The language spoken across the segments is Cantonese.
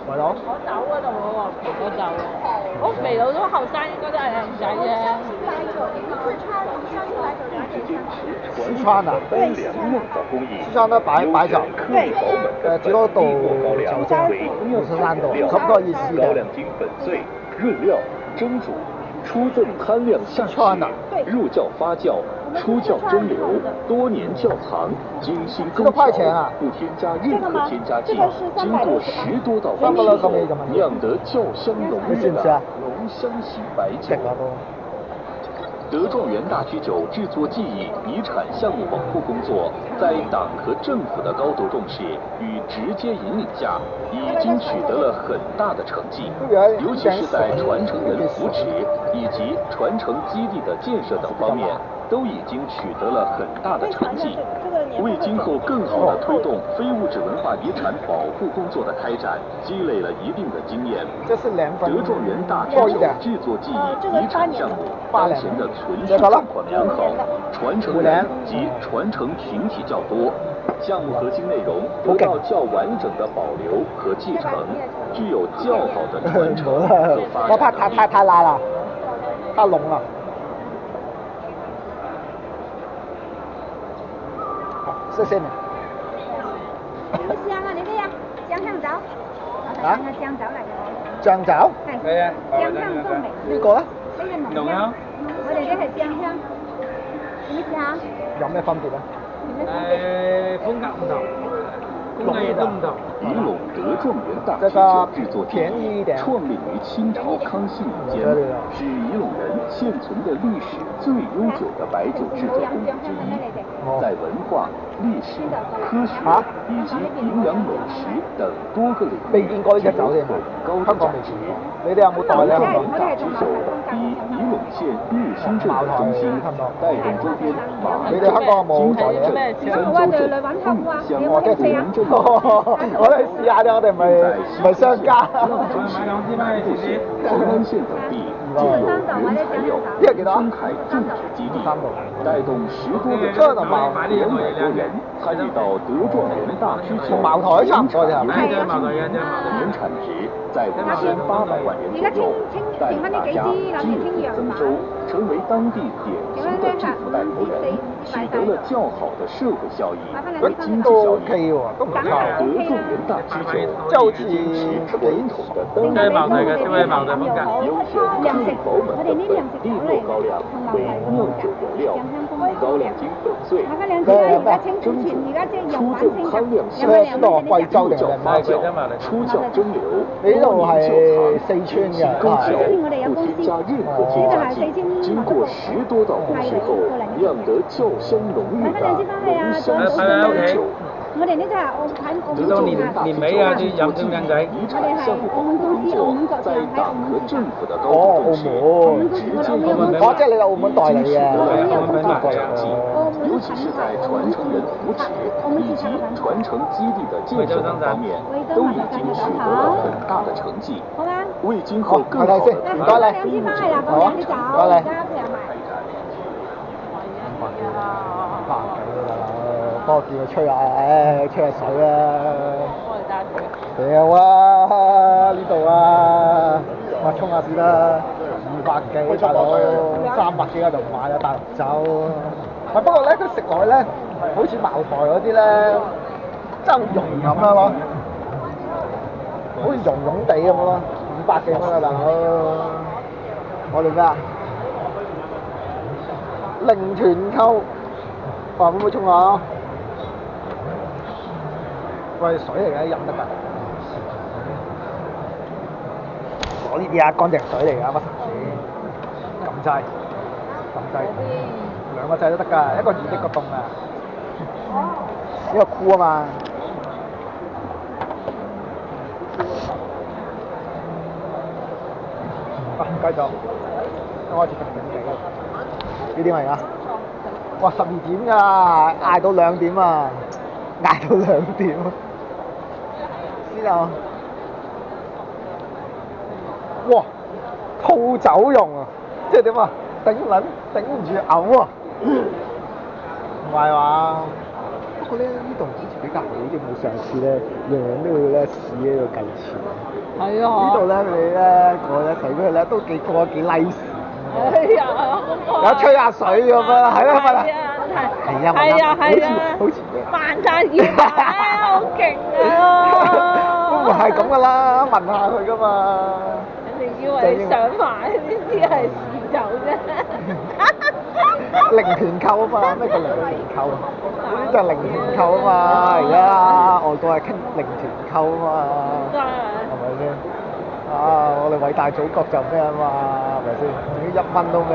係咯。我走嗰度喎，我走喎。我肥佬都後生，應該都係靚仔啫。四川啊？对，四川的白酒，几多度酒精？53度，可不可以吸的？高亮晶粉碎、润料、蒸煮，出赠贪量下酒，入窖发酵，出窖蒸馏，多年窖藏，精心这个烹调，块钱啊？不添加任何添加剂，经过10多道工序后，酿得窖香浓郁的浓香型白酒。德状元大曲酒制作技艺遗产项目保护工作，在党和政府的高度重视与直接引领下，已经取得了很大的成绩，尤其是在传承人扶持以及传承基地的建设等方面，都已经取得了很大的成绩，为今后更好地推动非物质文化遗产保护工作的开展，积累了一定的经验。德状元大曲酒制作技艺遗产项目当前的存续状况良好，传承人及传承群体较多，项目核心内容得到较完整的保留和继承，具有较好的传承和发展。我怕太辣了，太濃了。謝謝你。香啊，你啲啊，醬香酒。啊？醬酒嚟嘅。醬酒？係啊。醬香風味。呢個咧？呢個濃香。我哋呢係醬香。你試下。有咩分別啊？風格唔同，工藝都唔同。仪陇德状元大曲酒制作技艺创立于清朝康熙年间，是仪陇人现存的历史最悠久的白酒制作工艺之一，在文化、历史、科学以及营养美食等多个领域具有很高的价值。你哋有冇代咧？德状元大曲酒以仪陇县日新镇为中心，带动周边马鞍镇、金华镇、三洲镇、凤仪乡、古城镇。我哋試下啫，我哋唔係商家。蓬安县等地就有原材料生态种植基地，带动10多个镇200多人参与到德状元大曲酒原产研究中，年产值在5800万元左右，带领大家迅速增收，成为当地典型的致富带头人，取得了较好的社会效益和经济效益。德状元大曲酒已经坚持传统的当地优选克宝门的本地落高粱为酿酒原料，高粱精粉碎、蒸煮、出赠贪量香气，入窖发酵，出窖蒸馏，多年窖藏，精心烹调，不添加任何添加剂，经过10多道工序后，酿得窖香浓郁的浓香型白酒。我哋呢就係澳門做年尾啊，啲飲中間仔。遺產項目保護工作在黨和政府的高度重視與直接引領下，已經取得了很大的成績，尤其是在傳承人扶持以及傳承基地的建設等方面，都已經取得了很大的成績，為今後更好的推動非物質文化遺產保護開展。幫我叫佢吹下，吹下水啊！屌啊！呢度啊，我沖下先啦，200幾大佬，300幾就唔買啦，大陸酒。不過咧，佢食落去咧，好似茅台嗰啲咧，真溶咁樣咯，好似溶地咁咯，500幾蚊啊大佬。我哋咩啊？零團購，話會唔會沖下？喂，水嚟嘅，飲得㗎。攞呢啲啊，乾淨水嚟㗎，乜神子？撳掣，2個掣都得㗎，一個熱一個凍啊。呢個酷啊嘛。繼續，開始定地。幾點嚟㗎？哇，12點㗎，嗌到2點啊！嗌到2點啊！先啊！哇，吐酒用啊！即係點啊？頂唔住嘔啊！唔係話過咧呢度好似比較好啲，冇上次咧樣樣都要咧試喺度計錢。係啊！呢度咧佢哋咧過咧睇佢咧都過幾 nice。哎呀！有吹下水咁啊，係啦，係啦。係啊，好似扮晒嘢好勁啊！都係咁噶啦，問下佢噶嘛。人哋以為你想買，呢啲係試酒啫。零團購啊嘛，咩叫零團購啊？呢啲就係零團購啊嘛，而家外國係傾零團購啊嘛。真係。係咪先？啊！我哋偉大祖國就咩啊嘛，係咪先？總之1蚊都咩？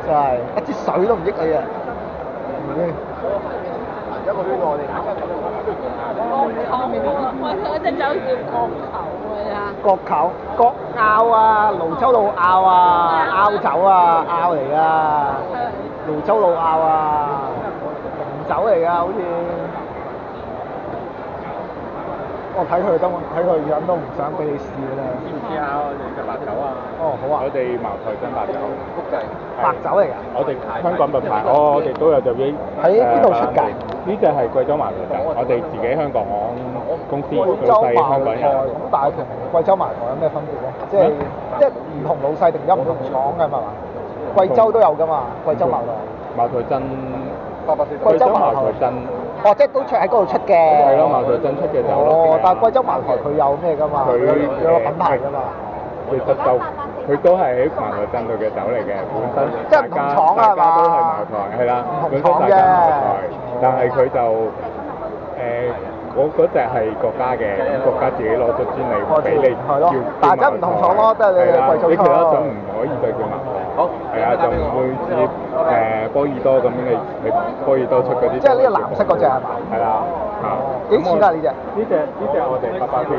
真係一支水都唔益你啊！係咪先？一個圈我哋。喂，佢嗰隻酒叫國球㗎咋？國球、國拗啊，瀘州老拗啊，拗酒啊，拗嚟㗎。瀘州老拗啊，名酒嚟㗎，好似。我睇佢都睇佢樣都唔想俾你試㗎啦。試下我哋嘅白酒啊！哦，好啊。我哋茅台真白酒，白酒嚟㗎。我哋香港品牌，我哋都有隻呢。喺邊度出㗎？呢隻係貴州茅台酒，我哋自己香港公司貴州老細香茅台港人。咁，但係同貴州茅台有咩分別咧？即係唔同老細定一唔同廠㗎嘛？貴州都有㗎嘛？貴州茅台。茅台真。貴州茅台真。哦，即係都出喺嗰度出嘅。係咯，茅台真出嘅酒咯。哦，但係貴州茅台佢有咩㗎嘛？佢有個品牌㗎嘛？其實就佢都係喺茅台鎮度嘅酒嚟嘅，本身即係唔同廠啊大家都係茅台，係啦，本身大家茅台，但係佢就嗰隻係國家嘅，咁國家自己攞咗專利俾你叫。但係真唔同廠咯，即係你貴州你其他廠唔可以再叫茅台。好。係啊，就唔會似波爾多咁樣你波爾多出嗰啲。即係呢個藍色嗰隻係嘛？係啦，嚇。幾錢㗎呢隻？呢隻我哋840，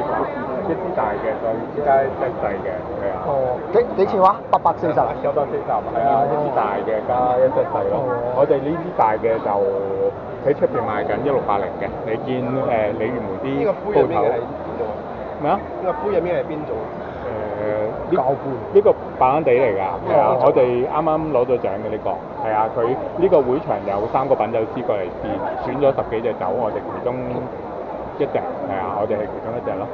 一支大嘅，再加一隻細嘅，係啊。哦，幾錢話？840啊？940係啊，一支大嘅加一隻細咯。我哋呢支大嘅就喺出邊賣緊1680嘅，你見鯉魚門啲鋪頭。咩啊？呢個杯入面係邊種？呢個白蘭地嚟㗎，係啊，我哋啱啱攞咗獎嘅呢個，係啊，佢呢個會場有3個品酒師過嚟試，選咗10幾隻酒，我哋其中一隻，係啊，我哋係其中一隻咯，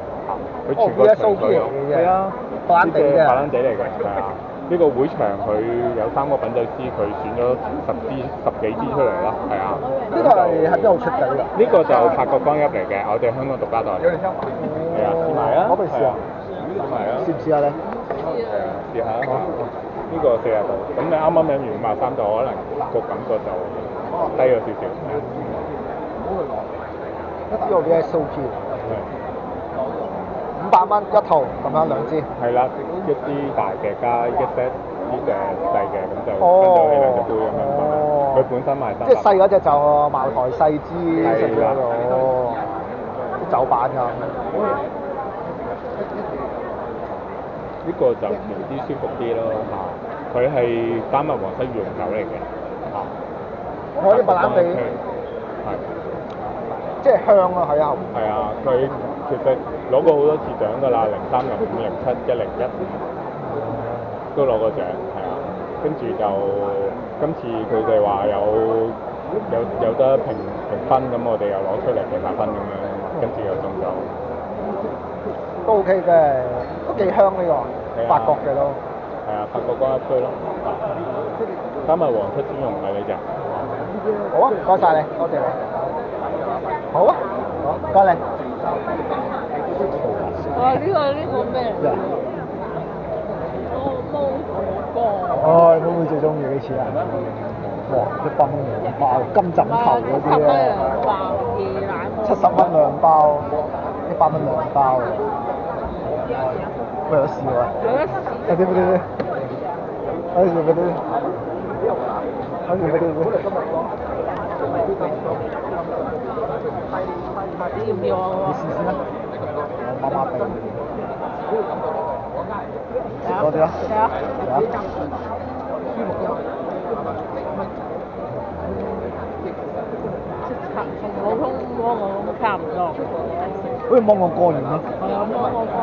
佢全個場佢係啊，白蘭地嚟嘅，係啊，呢個會場佢有3個品酒師，佢選咗10幾支出嚟咯，係啊。呢個係喺邊度出㗎？呢個就法國干邑嚟嘅，我哋香港獨家代理。係啊，試埋啊！我咪試啊！試埋啊！試唔試啊你？係啊，試下。呢個40度，咁你啱啱飲完53度，可能個感覺就低咗少少。呢個嘅數字500蚊一套，咁樣2支。係啦，一支大嘅加一 set 呢隻細嘅，咁就跟住你2隻杯咁樣。佢本身賣300。即係細嗰隻就茅台細支食嘅哦，啲酒版㗎。呢個就調啲舒服啲咯嚇，佢係丹麥皇室御用酒嚟嘅嚇。我啲白蘭地係，即係香啊，係啊。係啊，佢其實攞過好多次獎㗎啦，03、05、07、101都攞過獎，係啊。跟住就今次佢哋話有得評分，咁我哋又攞出嚟評分咁樣，跟住又中咗。都 OK 嘅，都幾香呢個，法國嘅都。係啊，法國干邑區咯，丹麥皇室專用嘅呢隻。好啊，唔該晒你，多謝你。好啊，好，唔該你。哇！呢個咩嚟？芒果唉，妹妹最中意幾錢啊？哇！100蚊2包，金枕頭嗰啲咧。70蚊2包，100蚊2包。喂，有試喎。有啲。有啲。要唔要啊？你試先啦，麻麻地。食多啲啦。係啊。同普通芒果咁差唔多。好似芒果乾咁咯。係啊，芒果乾。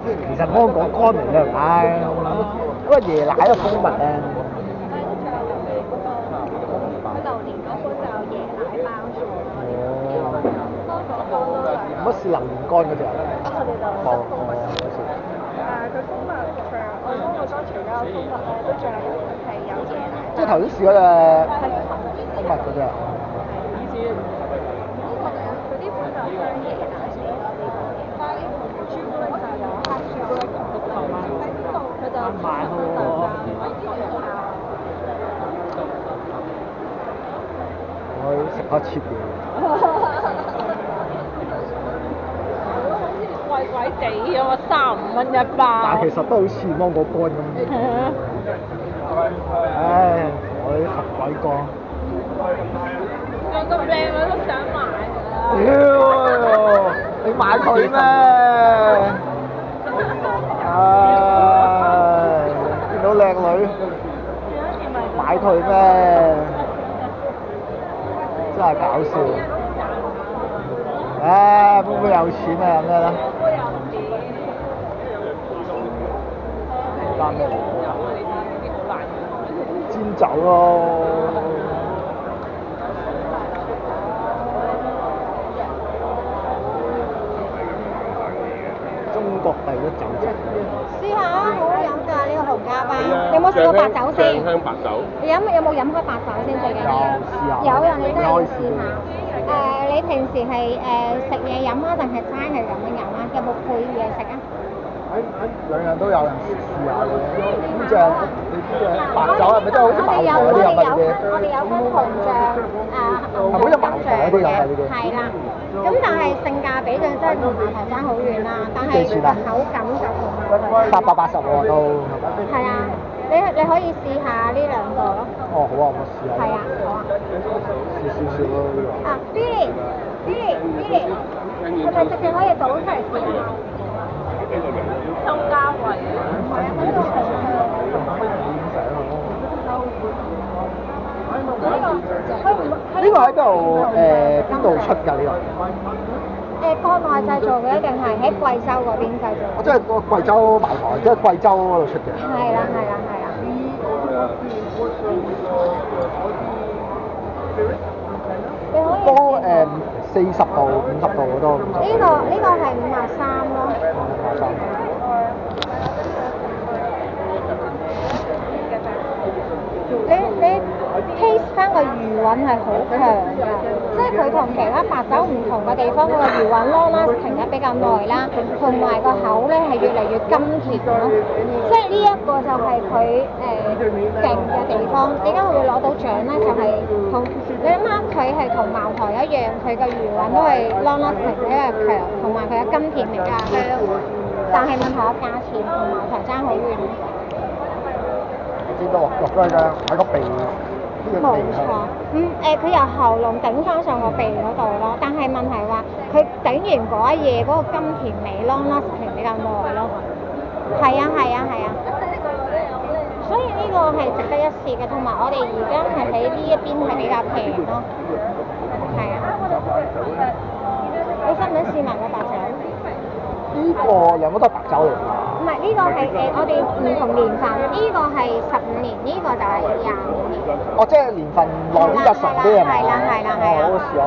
其實芒果乾嚟嘅，唉，嗰個椰奶嘅蜂蜜咧。榴蓮嗰個就椰奶乜試榴蓮乾嗰隻啊？冇，佢蜂蜜除我嗰個當除咗有蜂蜜咧，都仲係有嘢。即係頭先試嗰隻蜂蜜嗰隻。嗰啲款就香椰奶雪，朱古力就有黑朱古力同綠豆嘛，佢就買喎。我食下 cheap 嘢。貴貴地啊嘛，35蚊一包。但其實都好似芒果乾咁。唉，我啲十鬼乾。有個靚我都想買㗎。屌，你買佢咩？唉，見到靚女買佢咩？真係搞笑。唉，妹妹有錢啊，有咩咧？啱咩嚟？煎酒咯。中國第一酒席。試下啊，好好飲㗎呢個紅加巴。有冇試過白酒先？醬香白酒。你有冇飲開白酒先最緊要？試下。有人你都係要試下。你平時係食嘢飲啊，定係齋係咁樣飲啊？有冇配嘢食啊？兩樣都有人試下嘅。咁即係你啲白酒係咪真係好似茅台嗰啲飲啊？我哋有分紅醬係好似茅台嗰啲飲啊？呢啲。係啦。咁但係性價比就真係同茅台爭好遠啦。但係口感就同茅台。880喎都。係啊，你可以試下呢兩個咯。哦，好啊，我試下。係啊，好啊。試少少咯呢個。啊 Billy，係咪直接可以倒出嚟試啊？中加位啊！係啊，佢呢個紅香。呢個喺度邊度出㗎呢個？國內製造嘅，定係喺貴州嗰邊製造？我即係個貴州茅台，即係貴州嗰度出嘅。係啦。你可以。都40度、50度嗰都。呢個係53咯。你 taste 翻個餘韻係好強㗎，即係佢同其他白酒唔同嘅地方，佢個餘韻 long lasting 得比較耐啦，同埋個口咧係越嚟越甘甜咯。即係呢一個就係佢勁嘅地方。點解佢會攞到獎咧？就係同你諗下，佢係同茅台一樣，佢個餘韻都係 long lasting 比較強，同埋佢嘅甘甜味較香。但係問題個價錢同茅台爭好遠。知道落咗去㗎，喺個鼻。冇錯，佢由喉嚨頂翻上個鼻嗰度咯，但係問題話佢頂完嗰一夜嗰個甘甜味 long lasting 比較耐咯。係啊，所以呢個係值得一試嘅，同埋我哋而家係喺呢一邊係比較平咯。係啊，你想唔想試埋個白酒？呢個兩個都係白酒嚟㗎。唔係，呢個係我哋唔同年份，呢個係15年，呢個就係25年。哦，即係年份耐啲就純啲係咪？係啦。我試下。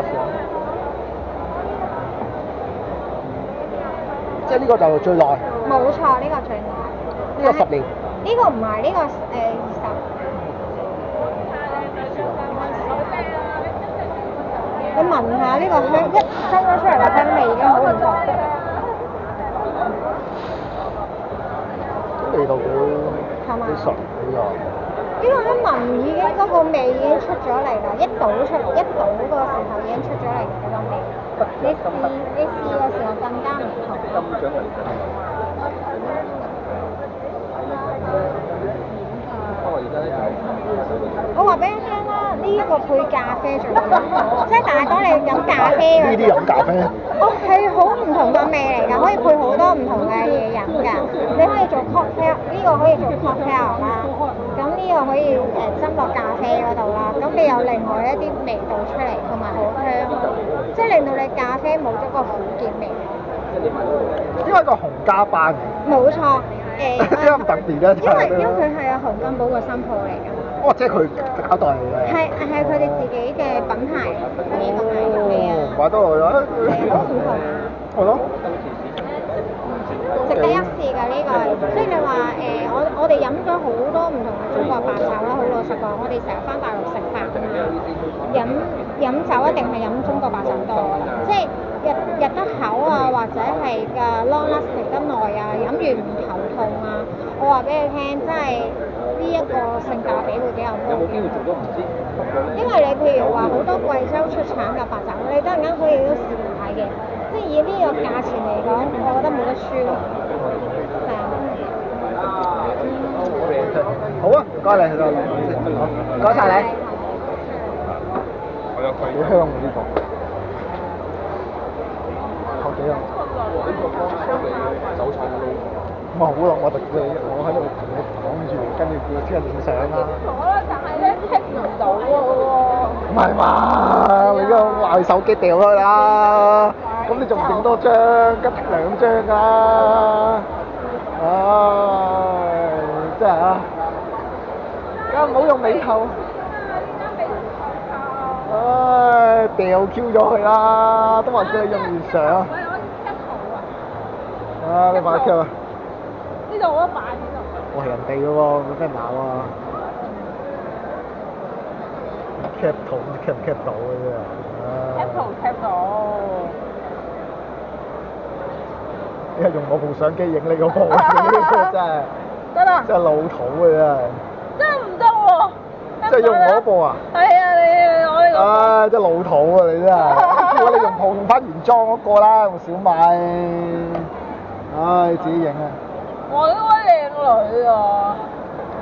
即係呢個就最耐。冇錯，呢個最耐。呢個10年。呢個唔係，呢個20。你聞下呢個香，一蒸咗出嚟嘅香味已經好唔同。味道幾純呢個。呢個一聞已經嗰個味已經出咗嚟啦，一倒嗰個時候已經出咗嚟嘅嗰個味。你試嘅時候更加唔同。我話俾你聽啦，呢個配咖啡最好，即係但係當你飲咖啡嘅時候，呢啲飲咖啡。係好唔同嘅味嚟㗎，可以配好多唔同嘅嘢飲㗎。你可以做 cocktail，呢個可以做 cocktail 啦。咁呢個可以斟落咖啡嗰度啦。咁你有另外一啲味道出嚟，同埋好香，即係令到你咖啡冇咗個苦澀味。因為個紅加班。冇錯，點解咁特別咧？因為佢係阿洪金寶個新鋪嚟㗎。哦，即係佢搞代嘅。係佢哋自己嘅品牌，呢個係啊。買多來啦。好唔同啊！係咯。值得一試㗎呢個，所以你話我哋飲咗好多唔同嘅中國白酒啦，好老實講，我哋成日翻大陸食飯啊，飲酒一定係飲中國白酒多㗎啦，即係入得口啊，或者係嘅 long lasting 得耐啊，飲完唔頭痛啊，我話俾你聽，真係呢一個性價比會比較高。因為你譬如話好多貴州出產嘅白酒，你突然間可以都試下嘅。即係以呢個價錢嚟講，我覺得冇得輸咯。係啊。好啊，唔該你，唔該晒你。好香喎呢個，好幾啊！咁啊好啦，我喺度同你講住，跟住叫啲人影相啦。好啦，但係咧剔唔到喎。唔係嘛？你個壞手機掉咗去啦！咁你仲唔整多張？吉2張㗎啦！唉，真係啊！梗係唔好用美圖。唉，掉 Q 咗佢啦！都話叫你用原相。喂，我要 cap 圖啊！啊，你快 Q 啊！呢度我都擺呢度。我係人哋嘅喎，冇咩鬧啊！cap 圖 cap 唔 cap 到嘅啫。cap 圖 cap 到。你係用我部相機影你嗰部，真係得啦。真係老土嘅真係唔得喎。真係用我嗰部啊？係啊，你我呢個。唉，真係老土啊！你真係，如果你用翻原裝嗰個啦，用小米。唉，自己影啊！我呢位靚女啊！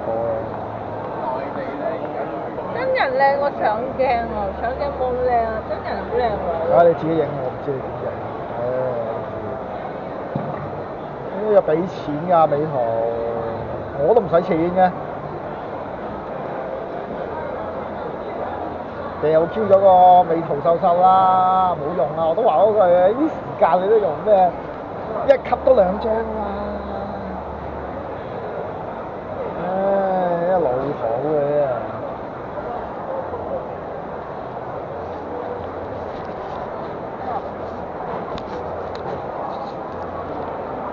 好啊！真人靚過相鏡啊，相鏡冇咁靚啊，真人好靚喎。你自己影，我唔知你點影。呢個俾錢㗎美圖，我都唔使錢嘅。掉 Q 咗個美圖秀秀啦，冇用啊！我都話嗰句，呢啲時間你都用咩？一級都2張啊！唉，一老土嘅啫。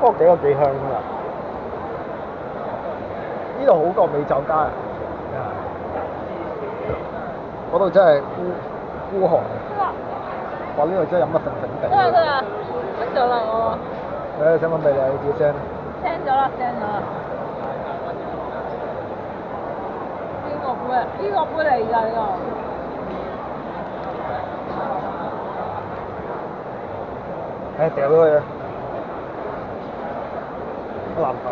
不過幾香㗎，呢度好過美酒街啊！嗰度真係孤寒。哇！呢度真係飲得粉粉地。得啦，得咗啦我。誒，想問俾你，你自己 send。send 咗啦，send 咗啦。邊個杯啊？呢個杯嚟㗎呢個。誒，掉咗佢啊！個籃頭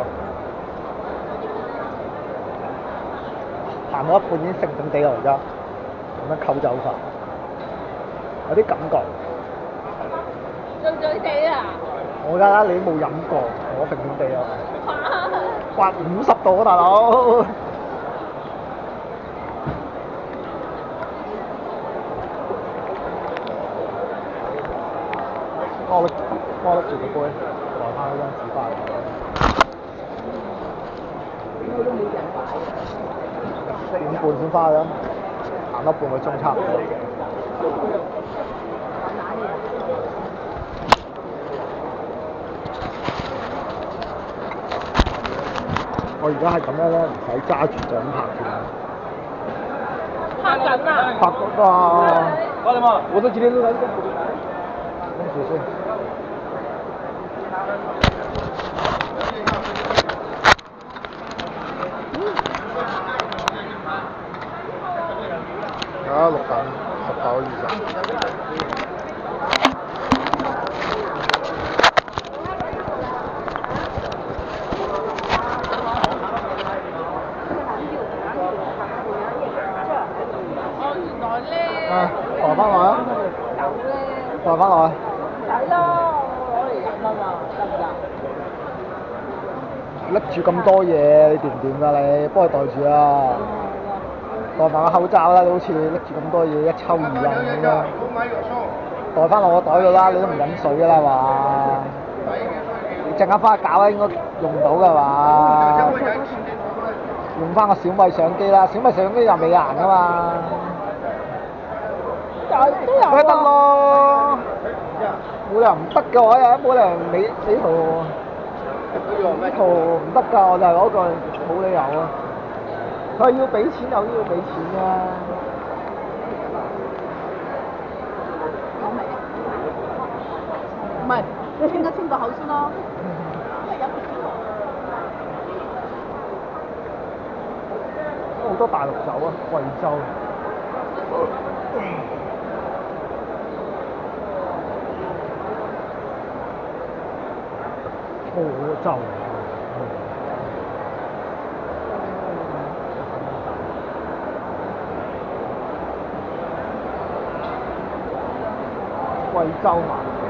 行到一半已經靜靜地啦，而家咁樣溝走法，有啲感覺。醉醉地啊！我家你冇飲過，我靜靜地啊！刮50度啊，大佬！幫我拎住個杯，攞翻嗰張紙翻嚟。4點半先翻去啊，行多半個鐘差唔多。我而家係咁樣咧，唔使揸住就咁拍住。拍緊啊！拍緊啊！我都今天都來。跟住先。而家6等19、20。抬翻落啊！抬翻落去。抵咯，我攞嚟飲啊嘛，得唔得？拎住咁多嘢，你掂唔掂㗎你？幫佢袋住啊！袋埋個口罩啦，你好似拎住咁多嘢一抽二掕咁樣。袋翻落個袋度啦，你都唔飲水㗎啦嘛？你陣間翻去搞應該用到㗎嘛？用翻個小米相機啦，小米相機又美顏㗎嘛？都有啊！得咯。冇理由唔得㗎，我又冇理由呢套唔得㗎，我就係嗰句冇理由啊！佢要俾錢又要俾錢啊！唔係，你清個口先咯。好多大陸酒啊，貴州。澳洲。貴州麻雀。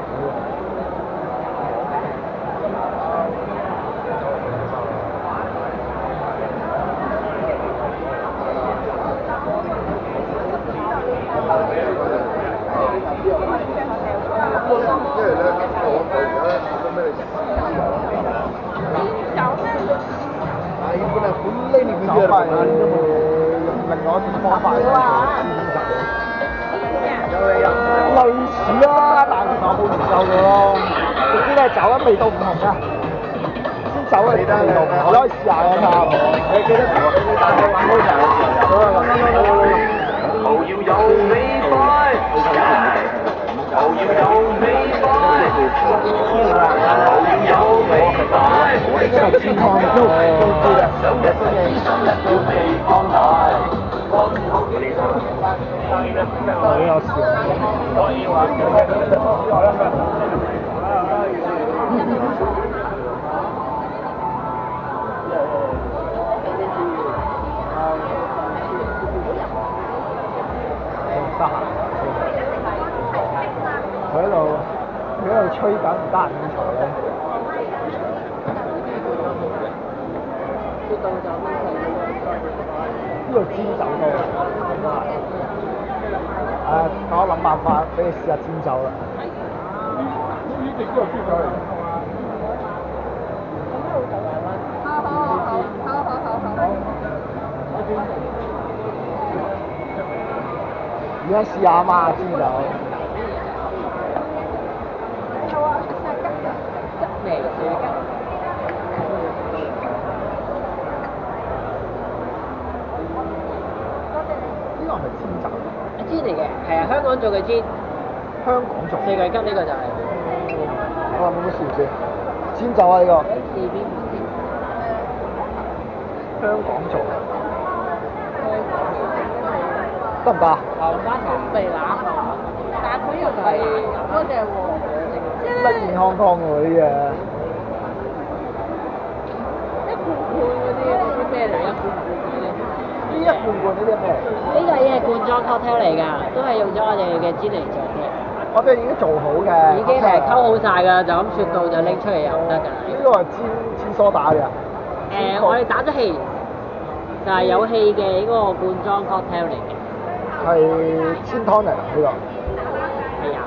類似啦，但係我冇研究過咯。總之咧，酒咧味道唔同㗎，先酒嘅味道唔同，我都可以試下嘅差唔多。你記得你帶我玩高茶嘅時候，頭要有尾巴，頭要有尾巴，頭要有尾巴，真係健康嘅都比較少。得閒，佢喺度吹緊，唔得閒咁嘈咧。呢度煎酒多，我諗辦法俾你試下煎酒啦。而家試下嘛，煎酒。呢個係咪煎酒？煎嚟嘅，係啊，香港做嘅煎。香港做。四季桔呢個就係。冇乜事先。煎酒啊呢個。香港做。得唔得啊？牛膻糖味冷，但係佢又唔係嗰隻喎，乜健康湯喎呢嘢？一罐嗰啲咩嚟？呢一罐呢啲係咩？呢個嘢係罐裝 cocktail 嚟㗎，都係用咗我哋嘅煎嚟做嘅。我哋已經做好嘅。已經係溝好晒㗎，就咁雪到就拎出嚟飲得㗎。呢個係煎梳打嘅。我哋打咗氣，就係有氣嘅呢個罐裝 cocktail 嚟嘅。係煎湯嚟呢個。係啊。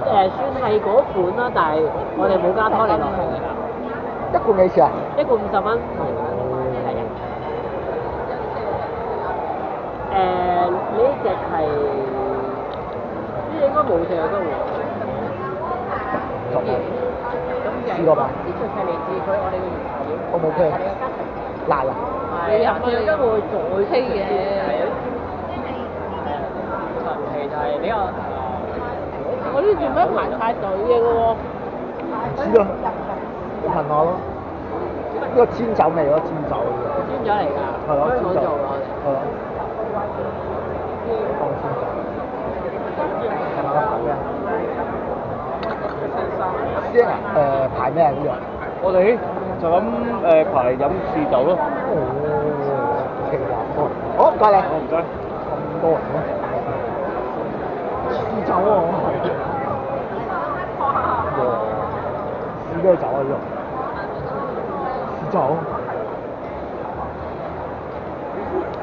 算係嗰款啦，但係我哋冇加湯嚟落去㗎。一罐幾錢啊？一罐50蚊。係啊。呢隻係呢隻應該冇食得喎。試過吧？呢隻係嚟自佢我哋嘅原材料。O 唔 OK？辣啊！係啊，佢應該會再清嘅。係啊。陳皮就係比較我呢做咩排晒隊嘅喎？知啊，你問我咯。呢個煎酒味咯，煎酒嘅。煎咗嚟㗎。係咯，香港做我哋。係咯。當煎酒。係咪排咩啊？師兄啊，排咩啊呢個？我哋就咁排飲試酒咯。哦，奇難多。好，唔該你。唔該。咁多人咩？試酒喎。試咩酒啊呢個？試酒。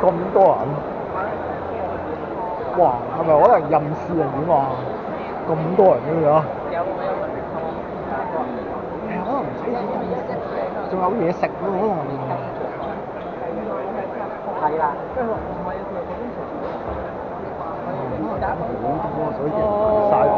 咁多人。哇，係咪可能任試定點啊？咁多人嘅樣。可能唔使錢，仲有嘢食喎可能。係啦。好多所以晒到喎。